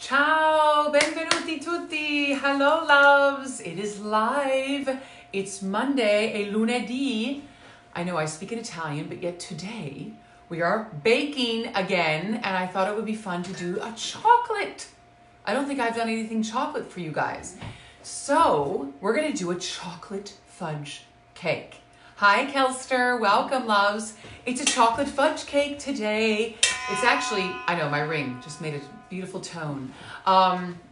Ciao, benvenuti tutti. Hello, loves. It is live. It's Monday, a lunedì. I know I speak in Italian, but yet today we are baking again, and I thought it would be fun to do a chocolate. I don't think I've done anything chocolate for you guys. So we're going to do a chocolate fudge cake. Hi, Kelster. Welcome, loves. It's a chocolate fudge cake today. It's actually, I know, my ring just made a beautiful tone.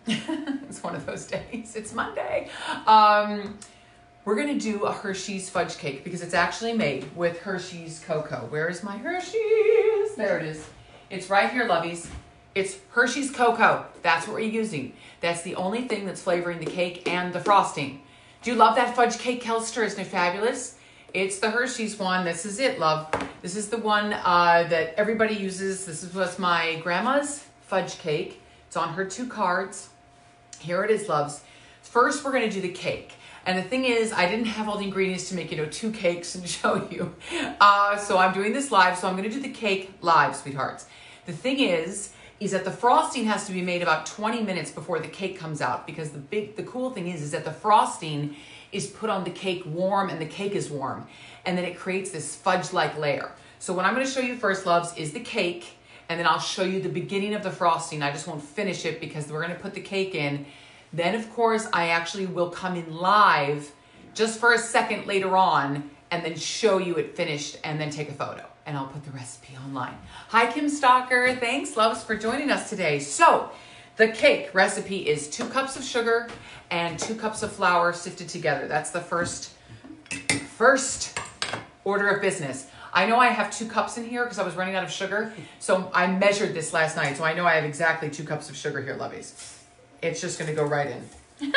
It's one of those days. It's Monday. We're going to do a Hershey's fudge cake because it's actually made with Hershey's cocoa. Where is my Hershey's? There it is. It's right here, lovies. It's Hershey's cocoa. That's what we're using. That's the only thing that's flavoring the cake and the frosting. Do you love that fudge cake, Kelster? Isn't it fabulous? It's the Hershey's one. This is it, love. This is the one that everybody uses. This was my grandma's fudge cake. It's on her 2 cards. Here it is, loves. First, we're going to do the cake. And the thing is, I didn't have all the ingredients to make, 2 cakes and show you. So I'm doing this live. So I'm going to do the cake live, sweethearts. The thing is that the frosting has to be made about 20 minutes before the cake comes out, because the cool thing is that the frosting is put on the cake warm and the cake is warm. And then it creates this fudge-like layer. So what I'm going to show you first, loves, is the cake. And then I'll show you the beginning of the frosting. I just won't finish it because we're going to put the cake in. Then, of course, I actually will come in live just for a second later on and then show you it finished and then take a photo. And I'll put the recipe online. Hi, Kim Stalker. Thanks, loves, for joining us today. So the cake recipe is 2 cups of sugar and 2 cups of flour sifted together. That's the first order of business. I know I have 2 cups in here because I was running out of sugar. So I measured this last night. So I know I have exactly 2 cups of sugar here, lovies. It's just going to go right in.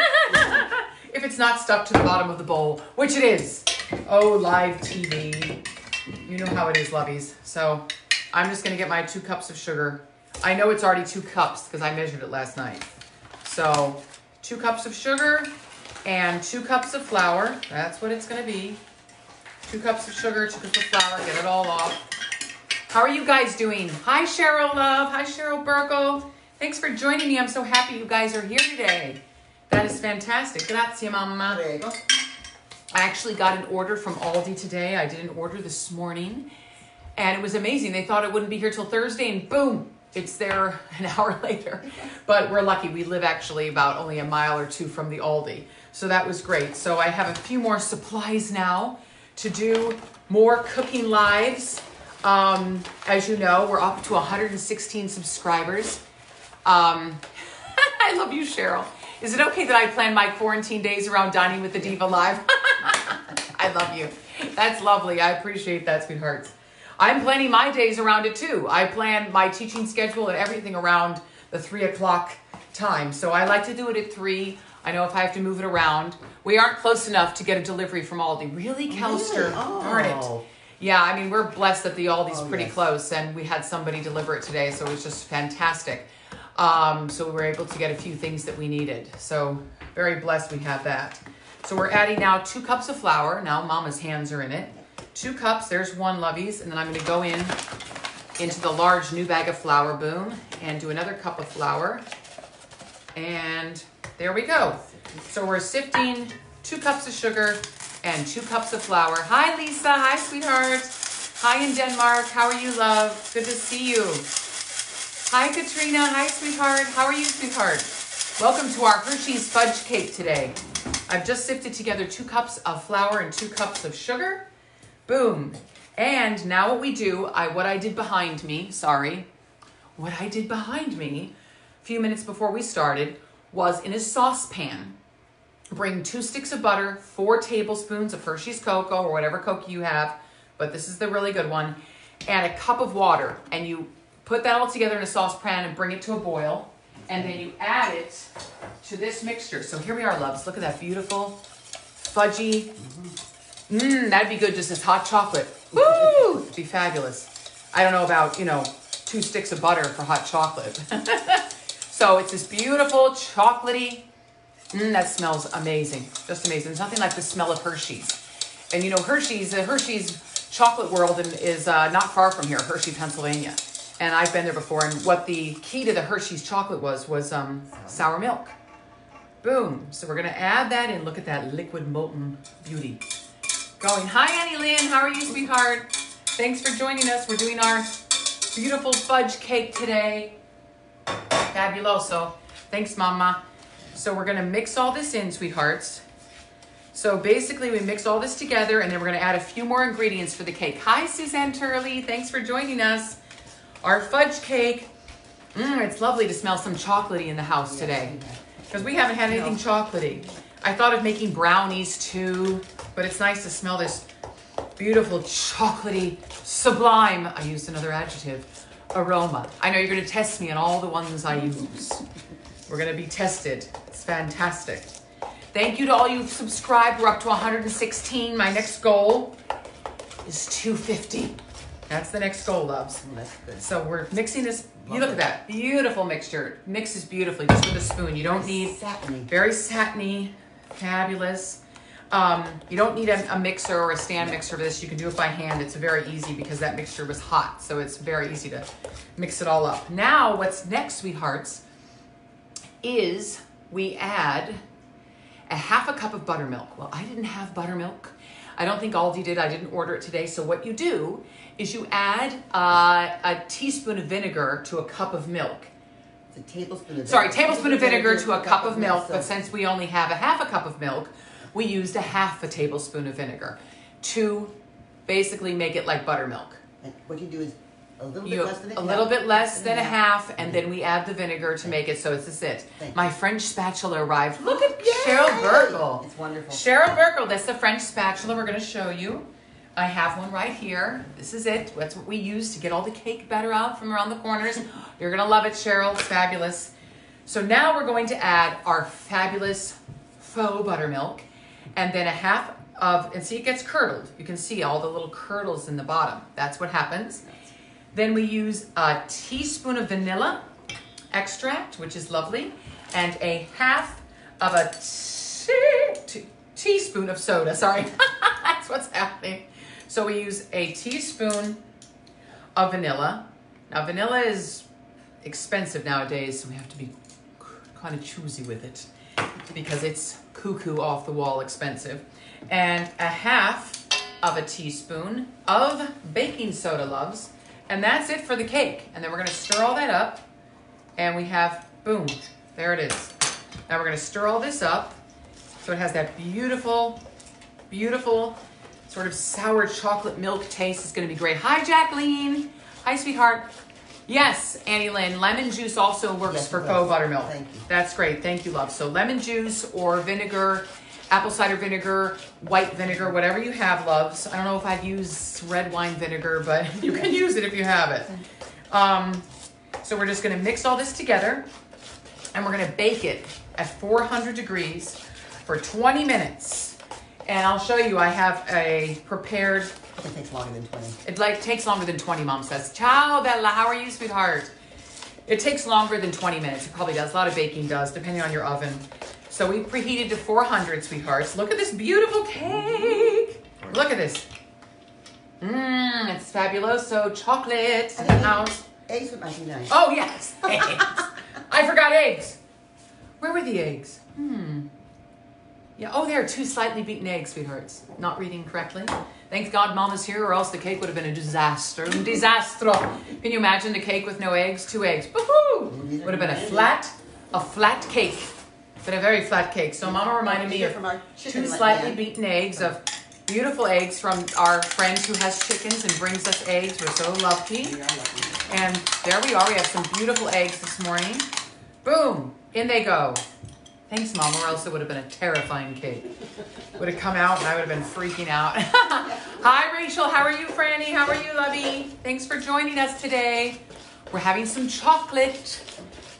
If it's not stuck to the bottom of the bowl, which it is. Oh, live TV. You know how it is, lovies. So I'm just going to get my 2 cups of sugar. I know it's already 2 cups because I measured it last night. So 2 cups of sugar and 2 cups of flour. That's what it's going to be. 2 cups of sugar, 2 cups of flour. Get it all off. How are you guys doing? Hi, Cheryl, love. Hi, Cheryl Burkle. Thanks for joining me. I'm so happy you guys are here today. That is fantastic. Grazie, mamma. I actually got an order from Aldi today. I did an order this morning, and it was amazing. They thought it wouldn't be here till Thursday, and boom, it's there an hour later. But we're lucky. We live actually about only a mile or 2 from the Aldi, so that was great. So I have a few more supplies now to do more cooking lives. As you know, we're up to 116 subscribers. I love you, Cheryl. Is it okay that I plan my quarantine days around dining with the Diva live? I love you. That's lovely. I appreciate that, sweethearts. I'm planning my days around it too. I plan my teaching schedule and everything around the 3 o'clock time. So I like to do it at 3. I know if I have to move it around. We aren't close enough to get a delivery from Aldi. Really, Kelster? Really? Oh. Darn it. Yeah, I mean, we're blessed that the Aldi's pretty yes. close, and we had somebody deliver it today, so it was just fantastic. So we were able to get a few things that we needed. So very blessed we have that. So we're adding now 2 cups of flour. Now Mama's hands are in it. 2 cups, there's 1, lovies. And then I'm going to go into the large new bag of flour, boom, and do another cup of flour. And there we go. So we're sifting 2 cups of sugar and 2 cups of flour. Hi, Lisa. Hi, sweetheart. Hi in Denmark. How are you, love? Good to see you. Hi, Katrina. Hi, sweetheart. How are you, sweetheart? Welcome to our Hershey's fudge cake today. I've just sifted together 2 cups of flour and 2 cups of sugar. Boom. And now what we do, what I did behind me a few minutes before we started was in a saucepan, bring 2 sticks of butter, 4 tablespoons of Hershey's cocoa or whatever cocoa you have, but this is the really good one, and a cup of water. And you put that all together in a saucepan and bring it to a boil. And then you add it to this mixture. So here we are, loves. Look at that beautiful, fudgy. That'd be good just as hot chocolate. Woo! It'd be fabulous. I don't know about, 2 sticks of butter for hot chocolate. So it's this beautiful, chocolatey. That smells amazing. Just amazing. There's nothing like the smell of Hershey's. And Hershey's chocolate world is not far from here, Hershey, Pennsylvania. And I've been there before. And what the key to the Hershey's chocolate was sour milk. Boom. So we're going to add that in. Look at that liquid molten beauty. Going. Hi, Annie Lynn. How are you, sweetheart? Thanks for joining us. We're doing our beautiful fudge cake today. Fabuloso. Thanks, Mama. So we're going to mix all this in, sweethearts. So basically we mix all this together and then we're going to add a few more ingredients for the cake. Hi, Suzanne Turley. Thanks for joining us. Our fudge cake. It's lovely to smell some chocolatey in the house today because we haven't had anything chocolatey. I thought of making brownies too, but it's nice to smell this beautiful chocolatey, sublime, I used another adjective, aroma. I know you're going to test me on all the ones I use. We're going to be tested. It's fantastic. Thank you to all you who've subscribed. We're up to 116. My next goal is 250. That's the next goal, loves. That's good. So we're mixing this. You look at that. Beautiful mixture. Mixes beautifully just with a spoon. You don't need satiny. Very satiny. Fabulous. You don't need a mixer or a stand mixer for this. You can do it by hand. It's very easy because that mixture was hot. So it's very easy to mix it all up. Now what's next, sweethearts, is we add a half a cup of buttermilk. Well, I didn't have buttermilk. I don't think Aldi did. I didn't order it today. So what you do is you add a teaspoon of vinegar to a cup of milk. It's a tablespoon of vinegar. Sorry, tablespoon of vinegar to a cup of milk. But since we only have a half a cup of milk, we used a half a tablespoon of vinegar to basically make it like buttermilk. And what you do is a little bit less than a half. A little bit less than a half, and then we add the vinegar to make it so this is it. My French spatula arrived. Look at Cheryl Burkle. It's wonderful. Cheryl Burkle, that's the French spatula we're going to show you. I have one right here. This is it. That's what we use to get all the cake batter out from around the corners. You're going to love it, Cheryl. It's fabulous. So now we're going to add our fabulous faux buttermilk, and then a half of, and see it gets curdled. You can see all the little curdles in the bottom. That's what happens. Then we use a teaspoon of vanilla extract, which is lovely, and a half of a teaspoon of soda. Sorry, that's what's happening. So we use a teaspoon of vanilla. Now vanilla is expensive nowadays, so we have to be kind of choosy with it because it's cuckoo off the wall expensive. And a half of a teaspoon of baking soda, loves. And that's it for the cake. And then we're going to stir all that up. And we have, boom, there it is. Now we're going to stir all this up so it has that beautiful, beautiful sort of sour chocolate milk taste. It's going to be great. Hi, Jacqueline. Hi, sweetheart. Yes, Annie Lynn, lemon juice also works for faux buttermilk. Thank you. That's great. Thank you, love. So lemon juice or vinegar, apple cider vinegar, white vinegar, whatever you have, loves. I don't know if I'd use red wine vinegar, but you can use it if you have it. So we're just going to mix all this together, and we're going to bake it at 400 degrees for 20 minutes. And I'll show you, I have a prepared... It takes longer than 20. It takes longer than 20, Mom says. Ciao, Bella. How are you, sweetheart? It takes longer than 20 minutes. It probably does. A lot of baking does, depending on your oven. So we preheated to 400, sweethearts. Look at this beautiful cake. Look at this. It's fabuloso. Chocolate in the house. Eggs would might be nice. Oh, yes. Eggs. I forgot eggs. Where were the eggs? Yeah. Oh, there are 2 slightly beaten eggs, sweethearts. Not reading correctly. Thank God Mama's here, or else the cake would have been a disaster. Un disastro. Can you imagine the cake with no eggs? 2 eggs. Woohoo! Would have been a flat cake. Been a very flat cake. So Mama reminded me of 2 slightly beaten eggs of beautiful eggs from our friend who has chickens and brings us eggs. We're so lucky. And there we are. We have some beautiful eggs this morning. Boom! In they go. Thanks, Mom, or else it would have been a terrifying cake. Would have come out and I would have been freaking out. Hi, Rachel. How are you, Franny? How are you, lovey? Thanks for joining us today. We're having some chocolate.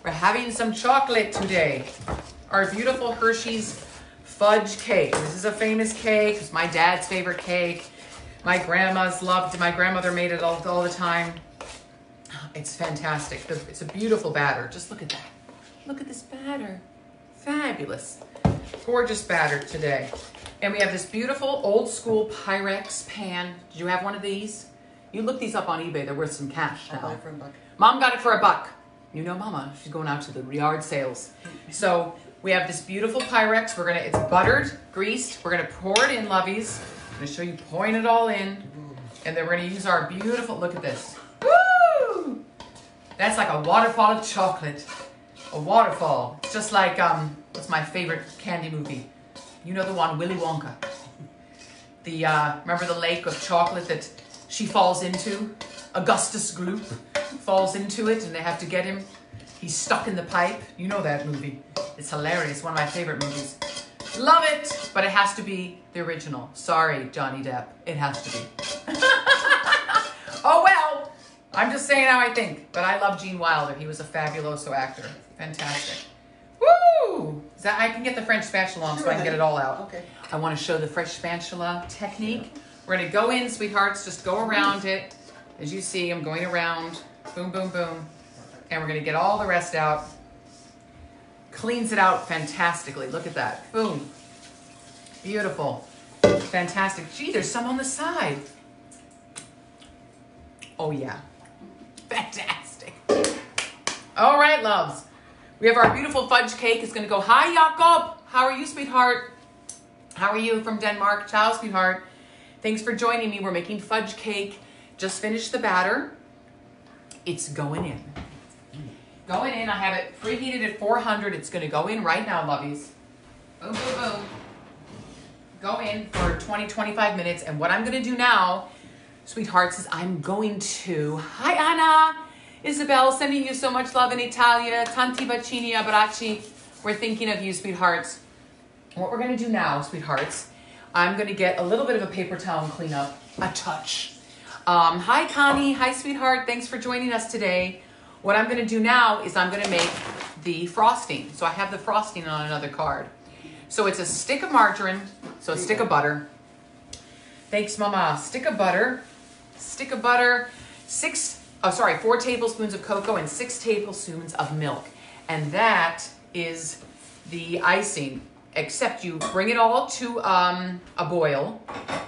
We're having some chocolate today. Our beautiful Hershey's fudge cake. This is a famous cake. It's my dad's favorite cake. My grandma's loved it. My grandmother made it all the time. It's fantastic. It's a beautiful batter. Just look at that. Look at this batter. Fabulous. Gorgeous batter today. And we have this beautiful old school Pyrex pan. Did you have one of these? You look these up on eBay. They're worth some cash I now. bought it for $1. Mom got it for $1. You know Mama, she's going out to the yard sales. So we have this beautiful Pyrex. It's buttered, greased. We're gonna pour it in, lovies. I'm gonna show you pouring it all in. And then we're gonna use our beautiful, look at this. Woo! That's like a waterfall of chocolate. A waterfall. It's just like, what's my favorite candy movie? You know the one, Willy Wonka. Remember the lake of chocolate that she falls into? Augustus Gloop falls into it and they have to get him. He's stuck in the pipe. You know that movie. It's hilarious. One of my favorite movies. Love it, but it has to be the original. Sorry, Johnny Depp. It has to be. Oh well, I'm just saying how I think. But I love Gene Wilder. He was a fabuloso actor. Fantastic. Woo! I can get the French spatula on so I can get it all out. Okay. I want to show the French spatula technique. We're going to go in, sweethearts. Just go around it. As you see, I'm going around. Boom, boom, boom. And we're going to get all the rest out. Cleans it out fantastically. Look at that. Boom. Beautiful. Fantastic. Gee, there's some on the side. Oh, yeah. Fantastic. All right, loves. We have our beautiful fudge cake. It's going to go, hi, Jakob. How are you, sweetheart? How are you from Denmark? Ciao, sweetheart. Thanks for joining me. We're making fudge cake. Just finished the batter. It's going in. Going in. I have it preheated at 400. It's going to go in right now, lovies. Boom, boom, boom. Go in for 20, 25 minutes. And what I'm going to do now, sweethearts, is I'm going to... Hi, Anna. Isabel, sending you so much love in Italia. Tanti bacini abbracci. We're thinking of you, sweethearts. What we're going to do now, sweethearts, I'm going to get a little bit of a paper towel and clean up a touch. Hi, Connie. Hi, sweetheart. Thanks for joining us today. What I'm going to do now is I'm going to make the frosting. So I have the frosting on another card. So it's a stick of margarine, so a stick of butter. Thanks, Mama. Stick of butter. 4 tablespoons of cocoa and 6 tablespoons of milk. And that is the icing. Except you bring it all to a boil.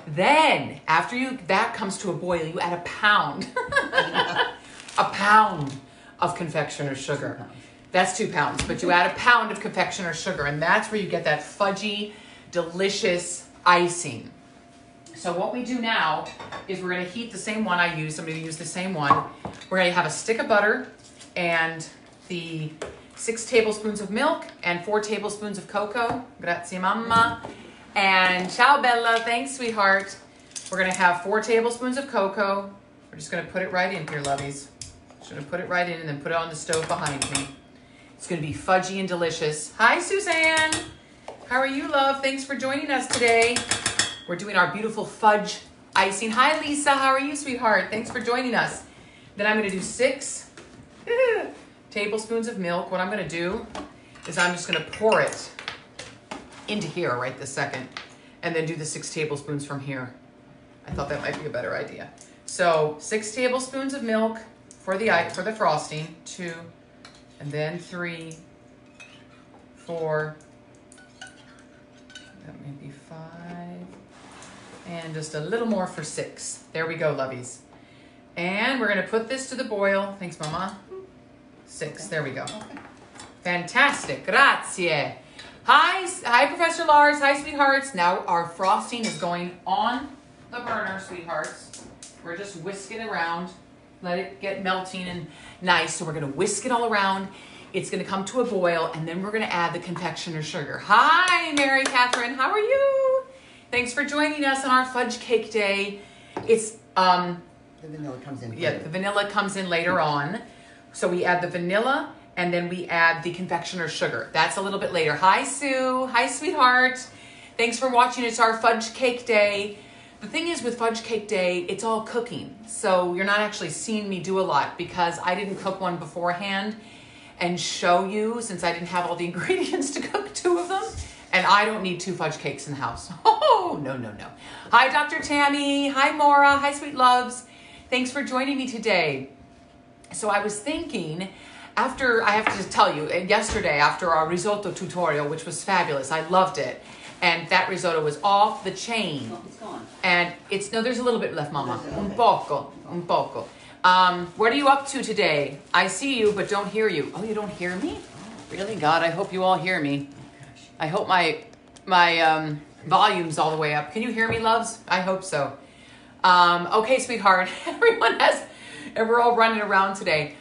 Then, after that comes to a boil, you add a pound. A pound of confectioner's sugar. That's 2 pounds, but you add a pound of confectioner's sugar, and that's where you get that fudgy, delicious icing. So what we do now is we're going to heat the same one I used. I'm going to use the same one. We're going to have a stick of butter and the 6 tablespoons of milk and 4 tablespoons of cocoa. Grazie, mamma. And ciao, Bella. Thanks, sweetheart. We're going to have 4 tablespoons of cocoa. We're just going to put it right in here, lovies. Just going to put it right in and then put it on the stove behind me. It's going to be fudgy and delicious. Hi, Suzanne. How are you, love? Thanks for joining us today. We're doing our beautiful fudge icing. Hi, Lisa. How are you, sweetheart? Thanks for joining us. Then I'm going to do 6 tablespoons of milk. What I'm going to do is I'm just going to pour it into here right this second and then do the 6 tablespoons from here. I thought that might be a better idea. So 6 tablespoons of milk for the frosting, 2, and then 3, 4, that may be 5, and just a little more for 6. There we go, lovies. And we're going to put this to the boil. Thanks, Mama. 6. There we go. Fantastic. Grazie. Hi, Professor Lars. Hi, sweethearts. Now our frosting is going on the burner, sweethearts. We're just whisking around. Let it get melting and nice. So we're going to whisk it all around. It's going to come to a boil, and then we're going to add the confectioner's sugar. Hi, Mary Catherine. How are you? Thanks for joining us on our fudge cake day. It's the vanilla comes in. Yeah, the vanilla comes in later on. So we add the vanilla, and then we add the confectioner's sugar. That's a little bit later. Hi, Sue. Hi, sweetheart. Thanks for watching. It's our fudge cake day. The thing is with fudge cake day, it's all cooking. So you're not actually seeing me do a lot because I didn't cook one beforehand and show you since I didn't have all the ingredients to cook 2 of them. And I don't need 2 fudge cakes in the house. Oh, no, no, no. Hi, Dr. Tammy. Hi, Maura. Hi, sweet loves. Thanks for joining me today. So I was thinking, I have to tell you, yesterday after our risotto tutorial, which was fabulous, I loved it. And that risotto was off the chain. Oh, it's gone. And it's, no, there's a little bit left, Mama. Okay. Un poco. What are you up to today? I see you, but don't hear you. Oh, you don't hear me? Really, God, I hope you all hear me. I hope my volume's all the way up. Can you hear me, loves? I hope so. Okay, sweetheart. We're all running around today.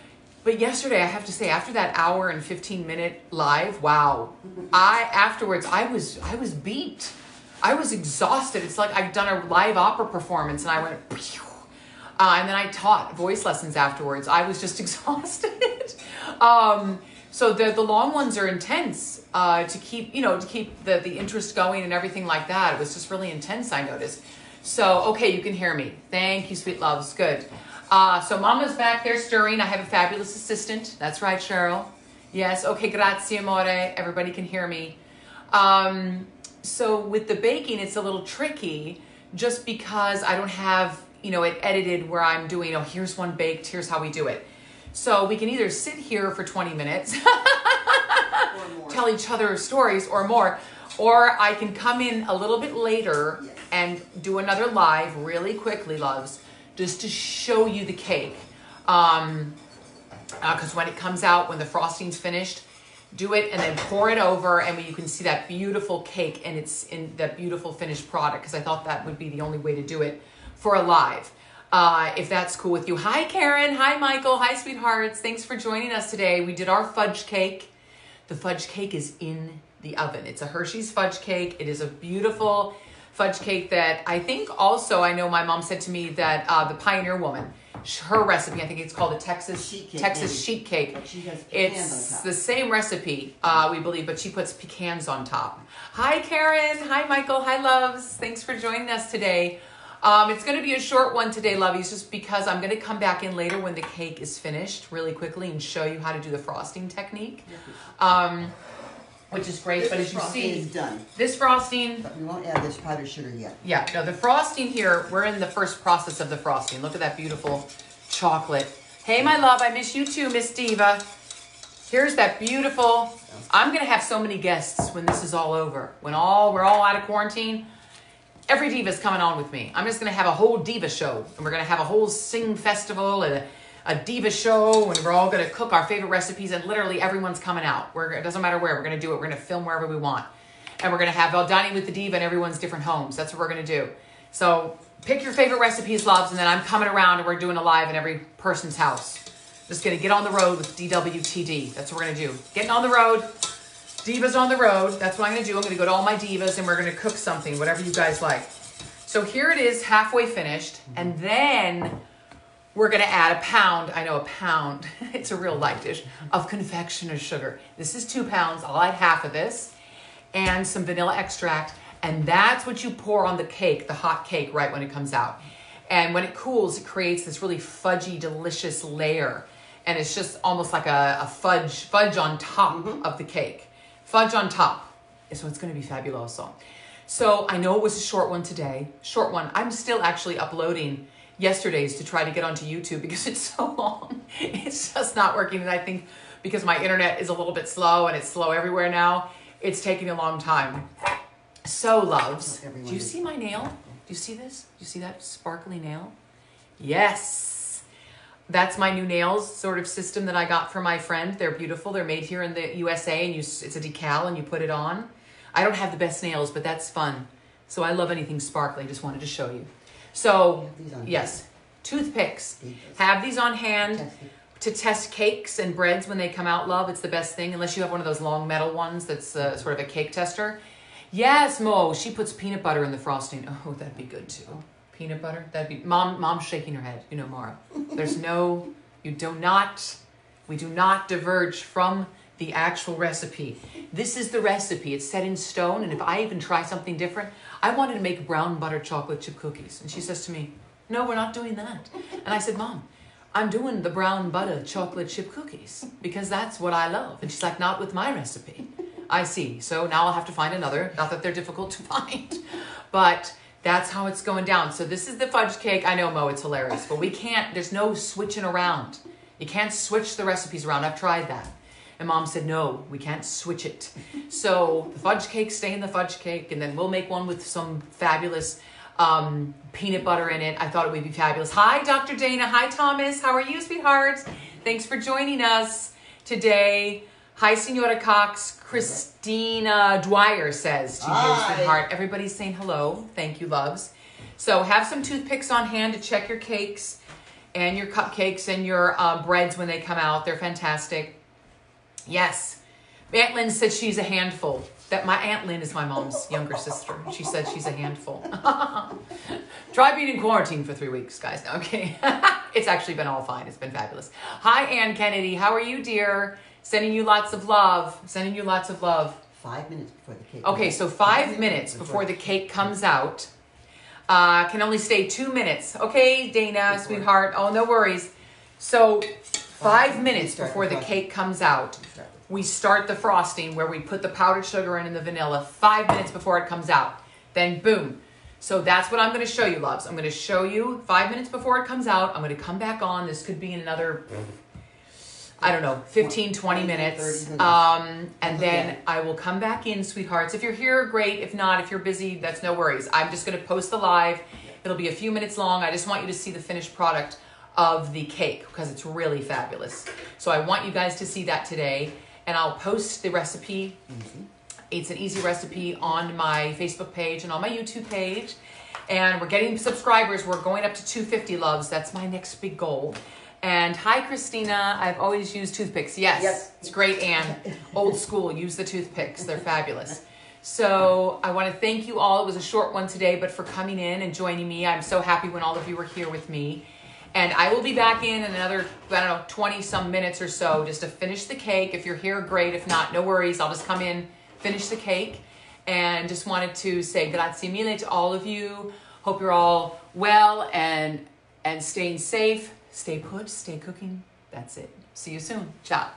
But yesterday, I have to say, after that hour and 15-minute live, wow. Afterwards, I was beat. I was exhausted. It's like I'd done a live opera performance and I went, pew. And then I taught voice lessons afterwards. I was just exhausted. So the long ones are intense to keep the interest going and everything like that. It was just really intense, I noticed. So, okay, you can hear me. Thank you, sweet loves. Good. So Mama's back there stirring. I have a fabulous assistant. That's right, Cheryl. Yes. Okay, grazie, amore. Everybody can hear me. So with the baking, it's a little tricky just because I don't have, it edited where I'm doing, here's one baked, here's how we do it. So we can either sit here for 20 minutes, tell each other stories or more, or I can come in a little bit later and do another live really quickly, loves, just to show you the cake. Because when it comes out, when the frosting's finished, do it and then pour it over, and you can see that beautiful cake and it's in that beautiful finished product, because I thought that would be the only way to do it for a live. If that's cool with you. Hi, Karen. Hi, Michael. Hi, sweethearts. Thanks for joining us today. We did our fudge cake. The fudge cake is in the oven. It's a Hershey's fudge cake. It is a beautiful fudge cake that I think also, I know my mom said to me that the Pioneer Woman, her recipe, I think it's called a Texas sheet cake. She has pecans It's on top. the same recipe, we believe, but she puts pecans on top. Hi, Karen. Hi, Michael. Hi, loves. Thanks for joining us today. It's going to be a short one today, lovies, just because I'm going to come back in later when the cake is finished really quickly and show you how to do the frosting technique, which is great. But as you see, is done. this frosting... But we won't add this powdered sugar yet. Yeah, no, the frosting here, we're in the first process of the frosting. Look at that beautiful chocolate. Hey, my love, I miss you too, Miss Diva. Here's that beautiful... I'm going to have so many guests when this is all over. When we're all out of quarantine, every Diva's coming on with me. I'm just going to have a whole Diva show. And we're going to have a whole sing festival and a Diva show. And we're all going to cook our favorite recipes. And literally everyone's coming out. It doesn't matter where. We're going to do it. We're going to film wherever we want. And we're going to have dining with the Diva in everyone's different homes. That's what we're going to do. So pick your favorite recipes, loves. And then I'm coming around and we're doing a live in every person's house. Just going to get on the road with DWTD. That's what we're going to do. Getting on the road. Diva's on the road. That's what I'm going to do. I'm going to go to all my Divas and we're going to cook something, whatever you guys like. So here it is, halfway finished. And then we're going to add a pound. I know, a pound. It's a real light dish of confectioner's sugar. This is 2 pounds. I'll add half of this and some vanilla extract. And that's what you pour on the cake, the hot cake, right when it comes out. And when it cools, it creates this really fudgy, delicious layer. And it's just almost like a fudge on top of the cake. Fudge on top. So it's going to be fabuloso. So I know it was a short one today. Short one. I'm still actually uploading yesterday's to try to get onto YouTube because it's so long. It's just not working. And I think because my internet is a little bit slow and it's slow everywhere now, it's taking a long time. So, loves, do you see my nail? Do you see this? Do you see that sparkly nail? Yes. That's my new nails sort of system that I got from my friend. They're beautiful. They're made here in the USA, and it's a decal, and you put it on. I don't have the best nails, but that's fun. So I love anything sparkly. Just wanted to show you. So, yes, toothpicks. Have these on hand to test cakes and breads when they come out, love. It's the best thing, unless you have one of those long metal ones that's sort of a cake tester. Yes, Mo, she puts peanut butter in the frosting. Oh, that'd be good too. Peanut butter? That'd be... Mom's shaking her head. You know, Mara. We do not diverge from the actual recipe. This is the recipe. It's set in stone, and if I even try something different, I wanted to make brown butter chocolate chip cookies. And she says to me, no, we're not doing that. And I said, Mom, I'm doing the brown butter chocolate chip cookies because that's what I love. And she's like, not with my recipe. I see. So now I'll have to find another. Not that they're difficult to find, but that's how it's going down. So this is the fudge cake. I know, Mo, it's hilarious, but we can't, there's no switching around. You can't switch the recipes around. I've tried that. And Mom said, no, we can't switch it. So the fudge cake, stay in the fudge cake, and then we'll make one with some fabulous peanut butter in it. I thought it would be fabulous. Hi, Dr. Dana. Hi, Thomas. How are you, sweethearts? Thanks for joining us today. Hi, Senora Cox. Christina Dwyer says to you, sweetheart. Everybody's saying hello. Thank you, loves. So have some toothpicks on hand to check your cakes and your cupcakes and your breads when they come out. They're fantastic. Yes. Aunt Lynn said she's a handful. That my Aunt Lynn is my mom's younger sister. She said she's a handful. Try being in quarantine for 3 weeks, guys. No, okay. It's actually been all fine. It's been fabulous. Hi, Ann Kennedy. How are you, dear? Sending you lots of love. Sending you lots of love. 5 minutes before the cake. Okay, so 5 minutes before the cake comes out. Can only stay 2 minutes. Okay, Dana, sweetheart. Oh, no worries. So 5 minutes before the cake comes out, we start the frosting where we put the powdered sugar in and the vanilla 5 minutes before it comes out. Then boom. So that's what I'm going to show you, loves. I'm going to show you 5 minutes before it comes out. I'm going to come back on. This could be in another, I don't know, 15, 20 minutes. And then I will come back in, sweethearts. If you're here, great. If not, if you're busy, that's no worries. I'm just going to post the live. It'll be a few minutes long. I just want you to see the finished product of the cake because it's really fabulous. So I want you guys to see that today. And I'll post the recipe. It's an easy recipe on my Facebook page and on my YouTube page. And we're getting subscribers. We're going up to 250, loves. That's my next big goal. And hi, Christina. I've always used toothpicks. Yes. It's great, Anne. Old school. Use the toothpicks. They're fabulous. So I want to thank you all. It was a short one today, but for coming in and joining me. I'm so happy when all of you were here with me. And I will be back in another, I don't know, 20 some minutes or so just to finish the cake. If you're here, great. If not, no worries. I'll just come in, finish the cake. And just wanted to say grazie mille to all of you. Hope you're all well and staying safe. Stay put, stay cooking. That's it. See you soon. Ciao.